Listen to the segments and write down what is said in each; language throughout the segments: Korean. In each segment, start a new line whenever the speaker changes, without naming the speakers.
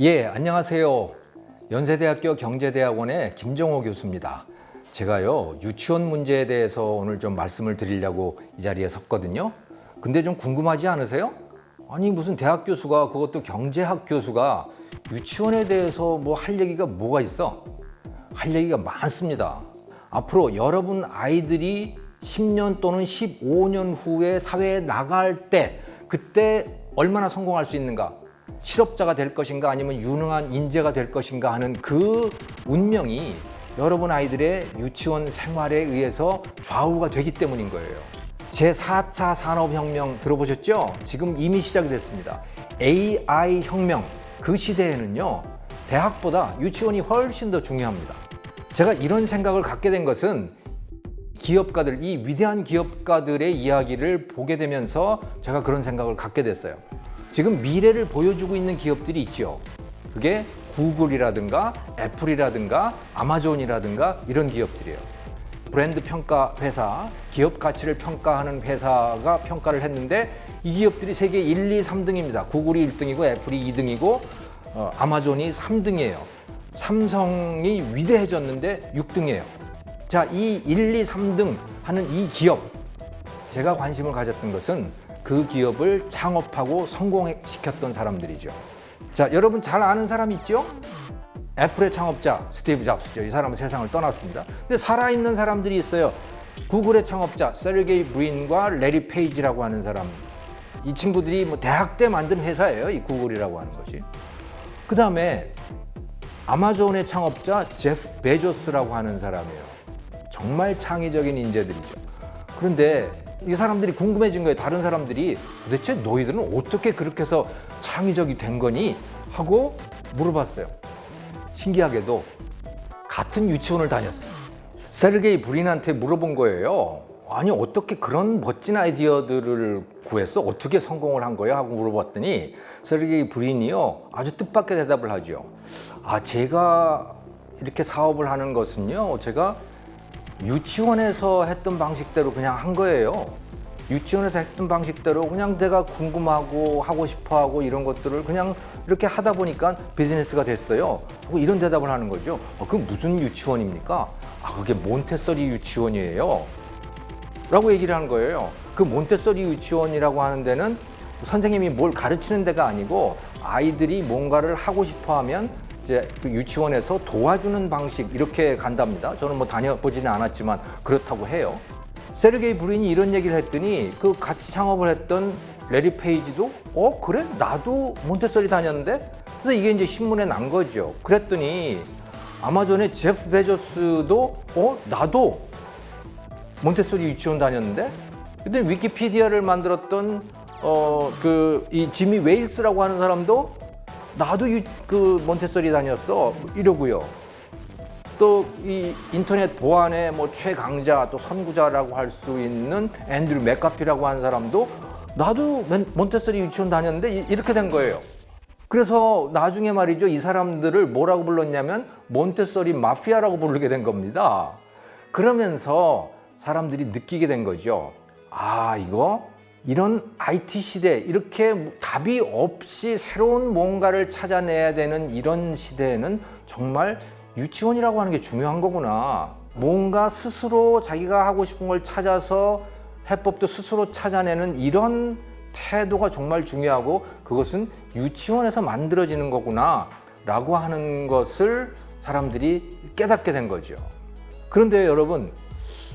예, 안녕하세요. 연세대학교 경제대학원의 김정호 교수입니다. 제가요, 유치원 문제에 대해서 오늘 좀 말씀을 드리려고 이 자리에 섰거든요. 근데 좀 궁금하지 않으세요? 아니, 무슨 대학 교수가, 그것도 경제학 교수가 유치원에 대해서 뭐 할 얘기가 뭐가 있어? 할 얘기가 많습니다. 앞으로 여러분 아이들이 10년 또는 15년 후에 사회에 나갈 때, 그때 얼마나 성공할 수 있는가? 실업자가 될 것인가 아니면 유능한 인재가 될 것인가 하는 그 운명이 여러분 아이들의 유치원 생활에 의해서 좌우가 되기 때문인 거예요. 제4차 산업혁명 들어보셨죠? 지금 이미 시작이 됐습니다. AI 혁명, 그 시대에는요, 대학보다 유치원이 훨씬 더 중요합니다. 제가 이런 생각을 갖게 된 것은 기업가들, 이 위대한 기업가들의 이야기를 보게 되면서 제가 그런 생각을 갖게 됐어요. 지금 미래를 보여주고 있는 기업들이 있죠. 그게 구글이라든가 애플이라든가 아마존이라든가 이런 기업들이에요. 브랜드 평가 회사, 기업 가치를 평가하는 회사가 평가를 했는데 이 기업들이 세계 1, 2, 3등입니다. 구글이 1등이고 애플이 2등이고 아마존이 3등이에요. 삼성이 위대해졌는데 6등이에요. 자, 이 1, 2, 3등 하는 이 기업, 제가 관심을 가졌던 것은 그 기업을 창업하고 성공시켰던 사람들이죠. 자, 여러분 잘 아는 사람 있죠? 애플의 창업자 스티브 잡스죠. 이 사람은 세상을 떠났습니다. 근데 살아있는 사람들이 있어요. 구글의 창업자 세르게이 브린과 레리 페이지라고 하는 사람. 이 친구들이 뭐 대학 때 만든 회사예요. 이 구글이라고 하는 것이. 그 다음에 아마존의 창업자 제프 베조스라고 하는 사람이에요. 정말 창의적인 인재들이죠. 그런데 이 사람들이 궁금해진 거예요. 다른 사람들이 도대체 너희들은 어떻게 그렇게 해서 창의적이 된 거니? 하고 물어봤어요. 신기하게도 같은 유치원을 다녔어요. 세르게이 브린한테 물어본 거예요. 아니, 어떻게 그런 멋진 아이디어들을 구했어? 어떻게 성공을 한 거야? 하고 물어봤더니 세르게이 브린이요, 아주 뜻밖의 대답을 하죠. 제가 이렇게 사업을 하는 것은요, 제가 유치원에서 했던 방식대로 그냥 한 거예요. 유치원에서 했던 방식대로 그냥 내가 궁금하고 하고 싶어하고 이런 것들을 그냥 이렇게 하다 보니까 비즈니스가 됐어요. 하고 이런 대답을 하는 거죠. 그 무슨 유치원입니까? 그게 몬테소리 유치원이에요. 라고 얘기를 하는 거예요. 그 몬테소리 유치원이라고 하는 데는 선생님이 뭘 가르치는 데가 아니고 아이들이 뭔가를 하고 싶어 하면 이제 그 유치원에서 도와주는 방식, 이렇게 간답니다. 저는 뭐 다녀보지는 않았지만 그렇다고 해요. 세르게이 브린이 이런 얘기를 했더니 그 같이 창업을 했던 레리 페이지도 그래? 나도 몬테소리 다녔는데? 그래서 이게 이제 신문에 난 거죠. 그랬더니 아마존의 제프 베조스도 나도 몬테소리 유치원 다녔는데? 근데 위키피디아를 만들었던 이 지미 웨일스라고 하는 사람도 나도 그 몬테소리 다녔어 이러고요. 또 이 인터넷 보안의 뭐 최강자, 또 선구자라고 할 수 있는 앤드류 맥카피라고 하는 사람도 나도 몬테소리 유치원 다녔는데 이렇게 된 거예요. 그래서 나중에 말이죠, 이 사람들을 뭐라고 불렀냐면 몬테소리 마피아라고 부르게 된 겁니다. 그러면서 사람들이 느끼게 된 거죠. 이런 IT 시대, 이렇게 답이 없이 새로운 뭔가를 찾아내야 되는 이런 시대에는 정말 유치원이라고 하는 게 중요한 거구나. 뭔가 스스로 자기가 하고 싶은 걸 찾아서 해법도 스스로 찾아내는 이런 태도가 정말 중요하고, 그것은 유치원에서 만들어지는 거구나 라고 하는 것을 사람들이 깨닫게 된 거죠. 그런데 여러분,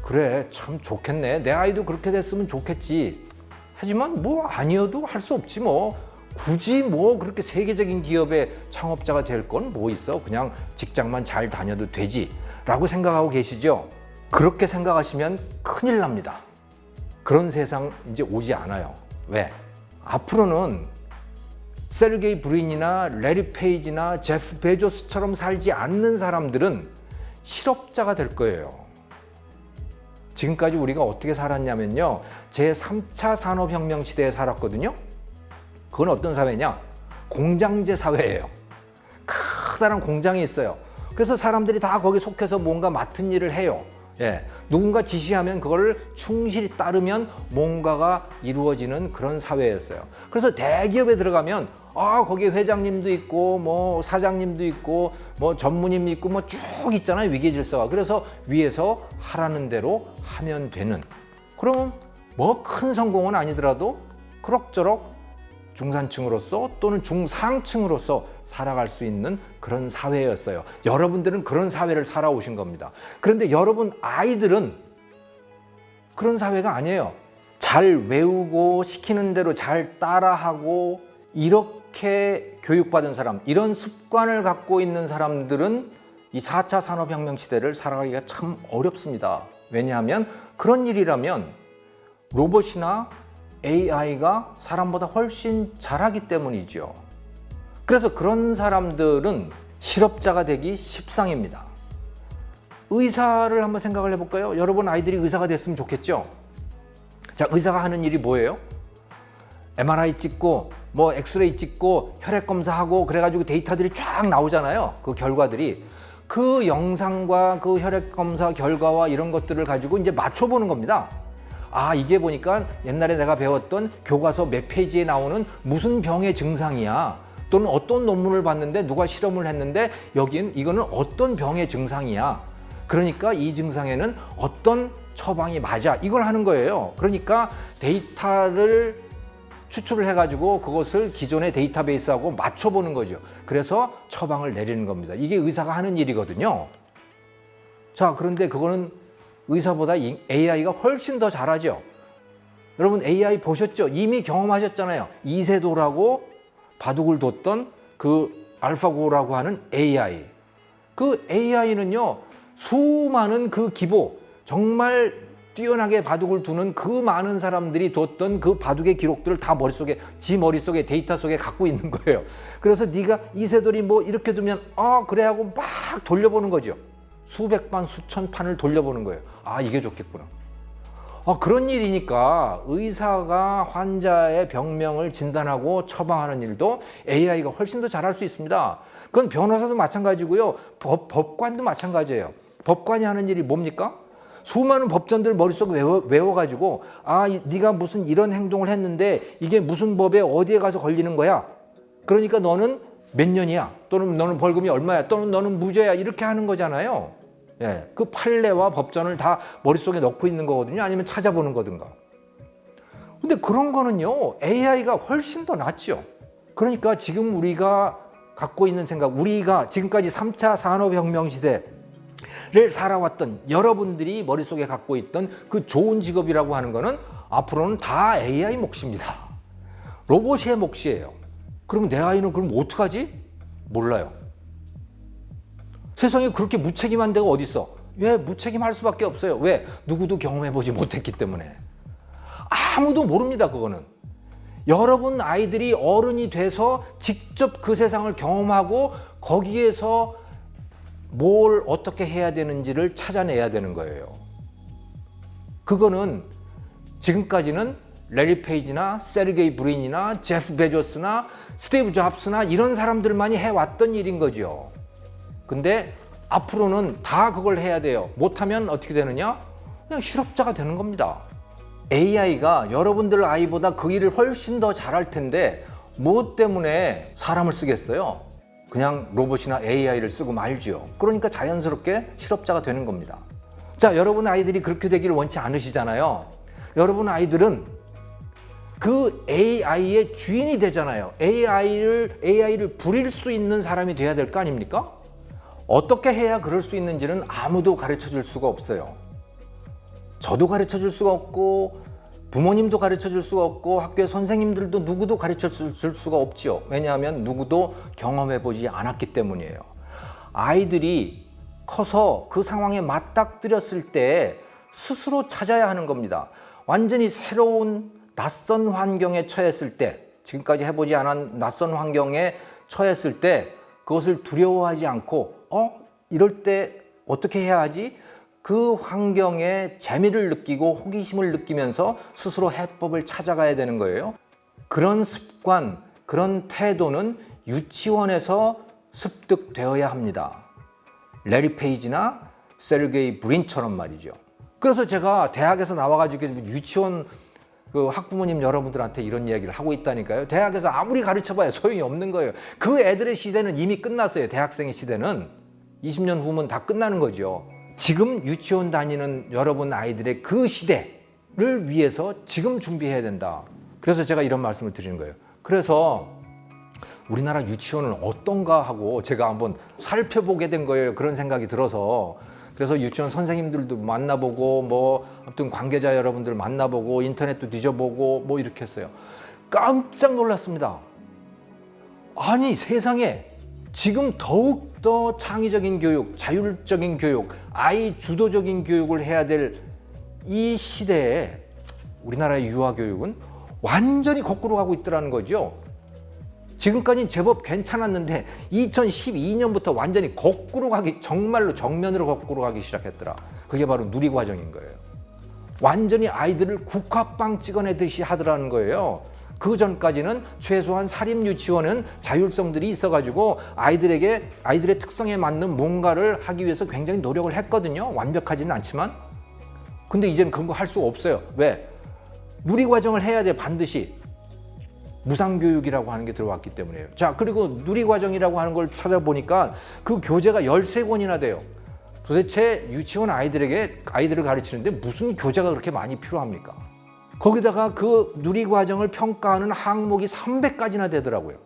그래, 참 좋겠네, 내 아이도 그렇게 됐으면 좋겠지. 하지만 뭐 아니어도 할 수 없지 뭐. 굳이 뭐 그렇게 세계적인 기업의 창업자가 될 건 뭐 있어. 그냥 직장만 잘 다녀도 되지 라고 생각하고 계시죠? 그렇게 생각하시면 큰일 납니다. 그런 세상 이제 오지 않아요. 왜? 앞으로는 세르게이 브린이나 레리 페이지나 제프 베조스처럼 살지 않는 사람들은 실업자가 될 거예요. 지금까지 우리가 어떻게 살았냐면요, 제3차 산업혁명 시대에 살았거든요. 그건 어떤 사회냐? 공장제 사회예요. 커다란 공장이 있어요. 그래서 사람들이 다 거기 속해서 뭔가 맡은 일을 해요. 누군가 지시하면 그걸 충실히 따르면 뭔가가 이루어지는 그런 사회였어요. 그래서 대기업에 들어가면 거기에 회장님도 있고 뭐 사장님도 있고 뭐 전무님도 있고 뭐 쭉 있잖아요, 위계 질서가. 그래서 위에서 하라는 대로 하면 되는, 그럼 뭐 큰 성공은 아니더라도 그럭저럭 중산층으로서 또는 중상층으로서 살아갈 수 있는 그런 사회였어요. 여러분들은 그런 사회를 살아오신 겁니다. 그런데 여러분 아이들은 그런 사회가 아니에요. 잘 외우고 시키는 대로 잘 따라하고 이렇게 교육받은 사람, 이런 습관을 갖고 있는 사람들은 이 4차 산업혁명 시대를 살아가기가 참 어렵습니다. 왜냐하면 그런 일이라면 로봇이나 AI가 사람보다 훨씬 잘하기 때문이죠. 그래서 그런 사람들은 실업자가 되기 십상입니다. 의사를 한번 생각을 해볼까요? 여러분 아이들이 의사가 됐으면 좋겠죠? 자, 의사가 하는 일이 뭐예요? MRI 찍고 뭐 엑스레이 찍고 혈액 검사하고 그래가지고 데이터들이 쫙 나오잖아요. 그 결과들이. 그 영상과 그 혈액 검사 결과와 이런 것들을 가지고 이제 맞춰보는 겁니다. 이게 보니까 옛날에 내가 배웠던 교과서 몇 페이지에 나오는 무슨 병의 증상이야. 또는 어떤 논문을 봤는데 누가 실험을 했는데 이거는 어떤 병의 증상이야. 그러니까 이 증상에는 어떤 처방이 맞아. 이걸 하는 거예요. 그러니까 데이터를 추출을 해가지고 그것을 기존의 데이터베이스하고 맞춰보는 거죠. 그래서 처방을 내리는 겁니다. 이게 의사가 하는 일이거든요. 자, 그런데 그거는 의사보다 AI가 훨씬 더 잘하죠. 여러분 AI 보셨죠? 이미 경험하셨잖아요. 이세돌하고 바둑을 뒀던 그 알파고라고 하는 AI. 그 AI는요, 수많은 그 기보, 정말 뛰어나게 바둑을 두는 그 많은 사람들이 뒀던 그 바둑의 기록들을 다 지 머릿속에 데이터 속에 갖고 있는 거예요. 그래서 네가 이세돌이 뭐 이렇게 두면 그래 하고 막 돌려보는 거죠. 수백 판, 수천 판을 돌려보는 거예요. 이게 좋겠구나. 그런 일이니까 의사가 환자의 병명을 진단하고 처방하는 일도 AI가 훨씬 더 잘할 수 있습니다. 그건 변호사도 마찬가지고요. 법관도 마찬가지예요. 법관이 하는 일이 뭡니까? 수많은 법전들 머릿속에 외워가지고 네가 무슨 이런 행동을 했는데 이게 무슨 법에 어디에 가서 걸리는 거야. 그러니까 너는 몇 년이야. 또는 너는 벌금이 얼마야. 또는 너는 무죄야. 이렇게 하는 거잖아요. 예, 그 판례와 법전을 다 머릿속에 넣고 있는 거거든요. 아니면 찾아보는 거든가. 근데 그런 거는요, AI가 훨씬 더 낫죠. 그러니까 지금 우리가 갖고 있는 생각, 우리가 지금까지 3차 산업혁명 시대를 살아왔던 여러분들이 머릿속에 갖고 있던 그 좋은 직업이라고 하는 거는 앞으로는 다 AI 몫입니다. 로봇의 몫이에요. 그러면 내 아이는 그럼 어떡하지? 몰라요. 세상에 그렇게 무책임한 데가 어디 있어? 왜? 무책임할 수밖에 없어요. 왜? 누구도 경험해보지 못했기 때문에. 아무도 모릅니다, 그거는. 여러분 아이들이 어른이 돼서 직접 그 세상을 경험하고 거기에서 뭘 어떻게 해야 되는지를 찾아내야 되는 거예요. 그거는 지금까지는 레리 페이지나 세르게이 브린이나 제프 베조스나 스티브 잡스나 이런 사람들만이 해왔던 일인 거죠. 근데 앞으로는 다 그걸 해야 돼요. 못하면 어떻게 되느냐? 그냥 실업자가 되는 겁니다. AI가 여러분들 아이보다 그 일을 훨씬 더 잘할 텐데 뭐 때문에 사람을 쓰겠어요? 그냥 로봇이나 AI를 쓰고 말죠. 그러니까 자연스럽게 실업자가 되는 겁니다. 자, 여러분 아이들이 그렇게 되기를 원치 않으시잖아요. 여러분 아이들은 그 AI의 주인이 되잖아요. AI를 부릴 수 있는 사람이 돼야 될 거 아닙니까? 어떻게 해야 그럴 수 있는지는 아무도 가르쳐 줄 수가 없어요. 저도 가르쳐 줄 수가 없고 부모님도 가르쳐 줄 수가 없고 학교의 선생님들도 누구도 가르쳐 줄 수가 없죠. 왜냐하면 누구도 경험해 보지 않았기 때문이에요. 아이들이 커서 그 상황에 맞닥뜨렸을 때 스스로 찾아야 하는 겁니다. 완전히 새로운 낯선 환경에 처했을 때, 지금까지 해보지 않은 낯선 환경에 처했을 때 그것을 두려워하지 않고 이럴 때 어떻게 해야 하지? 그 환경에 재미를 느끼고 호기심을 느끼면서 스스로 해법을 찾아가야 되는 거예요. 그런 습관, 그런 태도는 유치원에서 습득되어야 합니다. 레리 페이지나 세르게이 브린처럼 말이죠. 그래서 제가 대학에서 나와가지고 유치원 그 학부모님 여러분들한테 이런 이야기를 하고 있다니까요. 대학에서 아무리 가르쳐봐야 소용이 없는 거예요. 그 애들의 시대는 이미 끝났어요. 대학생의 시대는 20년 후면 다 끝나는 거죠. 지금 유치원 다니는 여러분 아이들의 그 시대를 위해서 지금 준비해야 된다. 그래서 제가 이런 말씀을 드리는 거예요. 그래서 우리나라 유치원은 어떤가 하고 제가 한번 살펴보게 된 거예요. 그런 생각이 들어서. 그래서 유치원 선생님들도 만나보고 뭐 아무튼 관계자 여러분들 만나보고 인터넷도 뒤져보고 뭐 이렇게 했어요. 깜짝 놀랐습니다. 아니 세상에 지금 더욱더 창의적인 교육, 자율적인 교육, 아이 주도적인 교육을 해야 될 이 시대에 우리나라의 유아교육은 완전히 거꾸로 가고 있더라는 거죠. 지금까지는 제법 괜찮았는데 2012년부터 완전히 거꾸로 가기, 정말로 정면으로 거꾸로 가기 시작했더라. 그게 바로 누리과정인 거예요. 완전히 아이들을 국화빵 찍어내듯이 하더라는 거예요. 그 전까지는 최소한 사립유치원은 자율성들이 있어가지고 아이들의 특성에 맞는 뭔가를 하기 위해서 굉장히 노력을 했거든요. 완벽하지는 않지만. 근데 이제는 그런 거 할 수가 없어요. 왜? 누리과정을 해야 돼, 반드시. 무상교육이라고 하는 게 들어왔기 때문이에요. 자, 그리고 누리과정이라고 하는 걸 찾아보니까 그 교재가 13권이나 돼요. 도대체 유치원 아이들을 가르치는데 무슨 교재가 그렇게 많이 필요합니까? 거기다가 그 누리과정을 평가하는 항목이 300가지나 되더라고요.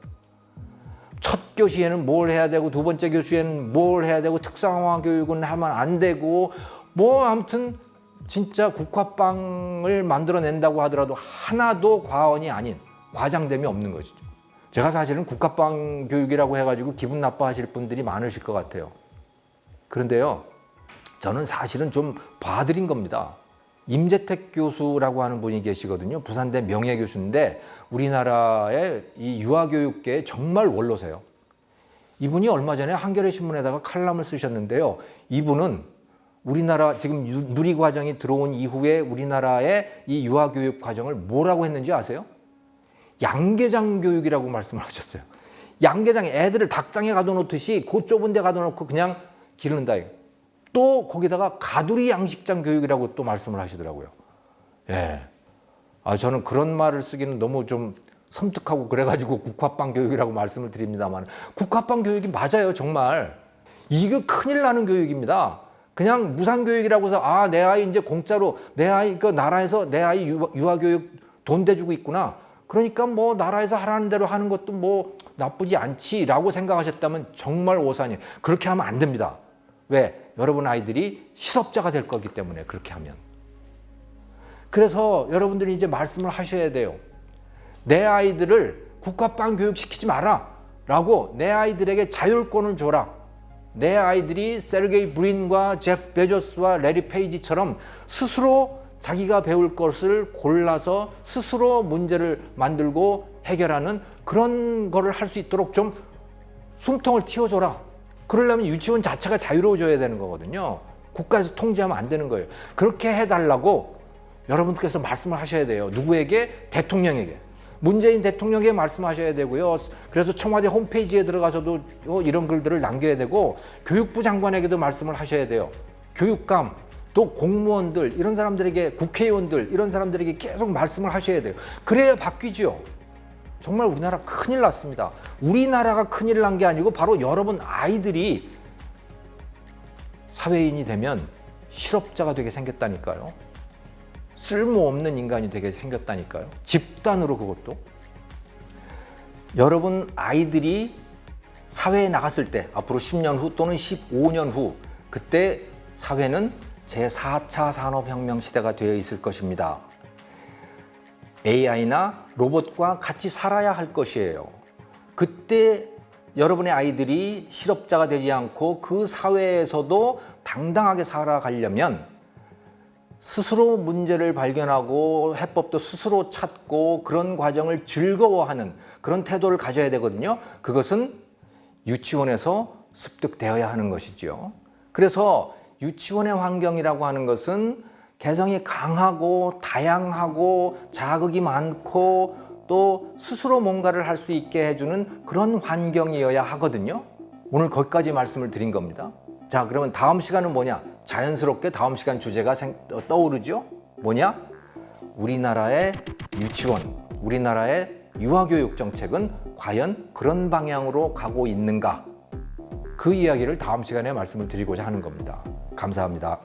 첫 교시에는 뭘 해야 되고 두 번째 교시에는 뭘 해야 되고 특성화 교육은 하면 안 되고 뭐 아무튼 진짜 국화빵을 만들어낸다고 하더라도 하나도 과언이 아닌 과장됨이 없는 것이죠. 제가 사실은 국화빵 교육이라고 해가지고 기분 나빠하실 분들이 많으실 것 같아요. 그런데요, 저는 사실은 좀 봐드린 겁니다. 임재택 교수라고 하는 분이 계시거든요. 부산대 명예교수인데 우리나라의 이 유아교육계의 정말 원로세요. 이분이 얼마 전에 한겨레 신문에다가 칼럼을 쓰셨는데요. 이분은 우리나라 지금 누리과정이 들어온 이후에 우리나라의 이 유아교육 과정을 뭐라고 했는지 아세요? 양계장 교육이라고 말씀을 하셨어요. 양계장에 애들을 닭장에 가둬놓듯이 그 좁은 데 가둬놓고 그냥 기른다. 또 거기다가 가두리 양식장 교육이라고 또 말씀을 하시더라고요. 예. 저는 그런 말을 쓰기는 너무 좀 섬뜩하고 그래가지고 국화빵 교육이라고 말씀을 드립니다만 국화빵 교육이 맞아요, 정말. 이거 큰일 나는 교육입니다. 그냥 무상교육이라고 해서 내 아이 이제 공짜로 내 아이 그 나라에서 내 아이 유아교육 돈 대주고 있구나. 그러니까 뭐 나라에서 하라는 대로 하는 것도 뭐 나쁘지 않지라고 생각하셨다면 정말 오산이에요. 그렇게 하면 안 됩니다. 왜? 여러분 아이들이 실업자가 될 거기 때문에 그렇게 하면. 그래서 여러분들이 이제 말씀을 하셔야 돼요. 내 아이들을 국화빵 교육시키지 마라 라고 내 아이들에게 자율권을 줘라. 내 아이들이 세르게이 브린과 제프 베조스와 레리 페이지처럼 스스로 자기가 배울 것을 골라서 스스로 문제를 만들고 해결하는 그런 거를 할 수 있도록 좀 숨통을 틔워줘라. 그러려면 유치원 자체가 자유로워져야 되는 거거든요. 국가에서 통제하면 안 되는 거예요. 그렇게 해달라고 여러분께서 말씀을 하셔야 돼요. 누구에게? 대통령에게. 문재인 대통령에게 말씀하셔야 되고요. 그래서 청와대 홈페이지에 들어가서도 이런 글들을 남겨야 되고 교육부 장관에게도 말씀을 하셔야 돼요. 교육감, 또 공무원들, 이런 사람들에게, 국회의원들, 이런 사람들에게 계속 말씀을 하셔야 돼요. 그래야 바뀌죠. 정말 우리나라 큰일 났습니다. 우리나라가 큰일 난 게 아니고 바로 여러분 아이들이 사회인이 되면 실업자가 되게 생겼다니까요. 쓸모없는 인간이 되게 생겼다니까요. 집단으로 그것도. 여러분 아이들이 사회에 나갔을 때 앞으로 10년 후 또는 15년 후 그때 사회는 제4차 산업혁명 시대가 되어 있을 것입니다. AI나 로봇과 같이 살아야 할 것이에요. 그때 여러분의 아이들이 실업자가 되지 않고 그 사회에서도 당당하게 살아가려면 스스로 문제를 발견하고 해법도 스스로 찾고 그런 과정을 즐거워하는 그런 태도를 가져야 되거든요. 그것은 유치원에서 습득되어야 하는 것이죠. 그래서 유치원의 환경이라고 하는 것은 개성이 강하고 다양하고 자극이 많고 또 스스로 뭔가를 할 수 있게 해주는 그런 환경이어야 하거든요. 오늘 거기까지 말씀을 드린 겁니다. 자, 그러면 다음 시간은 뭐냐? 자연스럽게 다음 시간 주제가 떠오르죠? 뭐냐? 우리나라의 유치원, 우리나라의 유아교육 정책은 과연 그런 방향으로 가고 있는가? 그 이야기를 다음 시간에 말씀을 드리고자 하는 겁니다. 감사합니다.